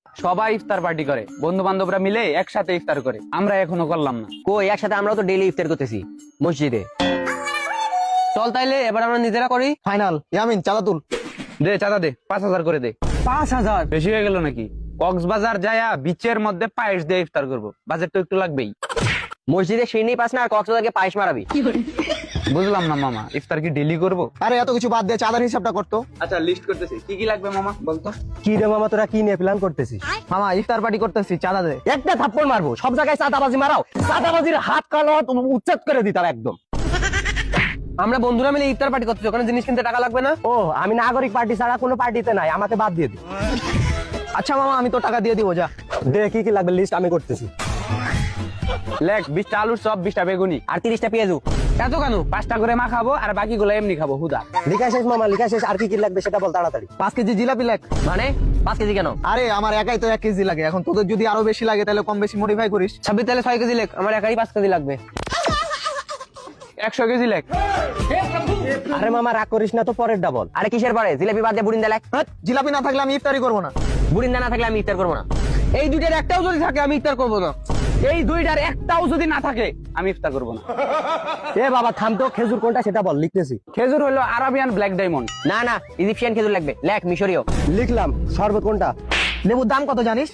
সবাই ইফতার পার্টি করে, বন্ধু বান্ধবরা মিলে একসাথে ইফতার করে, আমরা এখনো করলাম না। কই একসাথে আমরাও তো ডেইলি ইফতার করতেছি মসজিদে। চল তাইলে এবার আমরা নিজেরা করি। ফাইনাল। ইয়ামিন চাঁদা তুল। দে চাঁদা দে, 5,000 করে দে। 5,000? বেশি হয়ে গেল নাকি? কক্সবাজার যায়া বিচের মধ্যে পায়েস দিয়ে ইফতার করবো, বাজেট তো একটু লাগবেই। মসজিদে সিঁড়ি পাস না আর কক্সবাজারকে পায়েস মারাবি? বুঝলাম না মামা, ইফতার কি ডেলি করবো? আরে এত কিছু বাদ দিয়ে চাঁদার হিসাবটা করতো। আচ্ছা লিস্ট করতেছি, কি কি লাগবে মামা বলতো। কি রে মামা, তোরা কি নিয়ে প্ল্যান করতেছিস? মামা ইফতার পার্টি করতেছি, চাঁদা দে। একটা থাপ্পড় মারবো, সব জায়গায় চাঁদাবাজি মারাও, চাঁদাবাজির হাত কালো উচ্ছেদ করে দিতাম একদম। আমরা বন্ধুরা মিলে ইফতার পার্টি করতেছি, ওখানে জিনিস কিনতে টাকা লাগবে না? ও, আমি নাগরিক পার্টি ছাড়া কোনো পার্টিতে নাই, আমাকে বাদ দিয়ে দিই। আচ্ছা মামা আমি তো টাকা দিয়ে দিব, যা। দে কি কি লাগবে লিস্ট আমি করতেছি। লেখ 20টা আলুর চপ, 20টা বেগুনি আর 30টা পেঁয়াজু। এত কেন? 5টা করে মা খাবো আর বাকিগুলো এমনি খাবো হুদা। লিখা শেষ মামা, লিখা শেষ। আর কি কি লাগবে সেটা বল তাড়াতাড়ি। 5 কেজি জিলাপি লেখ। মানে 5 কেজি কেন? আরে আমার একাই তো 1 কেজি লাগে, এখন তোদের যদি আরো বেশি লাগে তাহলে কম বেশি মডিফাই করিস। 26 তাহলে 6 কেজি লেখ, আমার একাই 5 কেজি লাগবে। 100 কেজি লেখ। আরে মামা রাগ করিস না তো, পরের ডাবল। আরে কিসের পরে? জিলাপি বাদ দিয়ে বুড়িন্দা লেখ। হ্যাঁ, জিলাপি না থাকলে আমি ইফতারি করবো না। বুড়িন্দা না থাকলে আমি ইফতার করবো না। এই দুইটার একটাও যদি থাকে আমি ইফতার করবো না। এই দুইটার একটাও যদি না থাকে আমি ইফতার করবো না। এ বাবা থাম তো, খেজুর কোনটা সেটা বল, লিখতেছি। খেজুর হলো আরাবিয়ান ব্ল্যাক ডায়মন্ড। না না, ইজিপশিয়ান খেজুর লাগবে, লেখ মিশরীয়। লিখলাম। শরবত কোনটা? লেবুর দাম কত জানিস?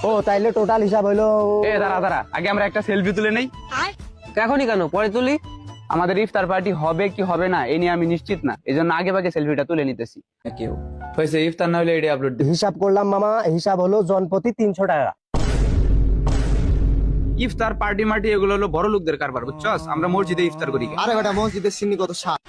ও তাইলে টোটাল হিসাব হইলো। এ দাঁড়া দাঁড়া, আগে আমরা একটা সেলফি তুলে নেই। এখনই কেন, পরে তুলি। আমাদের ইফতার পার্টি হবে কি হবে না এই নিয়ে আমি নিশ্চিত না, এই জন্য আগে ভাগে সেলফিটা তুলে নিতেছি। কেউ হয়েছে ইফতার না হলে এটাই আপলোড দিই। হিসাব করলাম মামা, হিসাব হলো জনপ্রতি 300 টাকা। ইফতার পার্টি মার্টি এগুলো হলো বড় লোকদের কারবার, বুঝছস? আমরা মসজিদে ইফতার করি। আরে বেটা মসজিদের সিন্নি কত স্বাদ।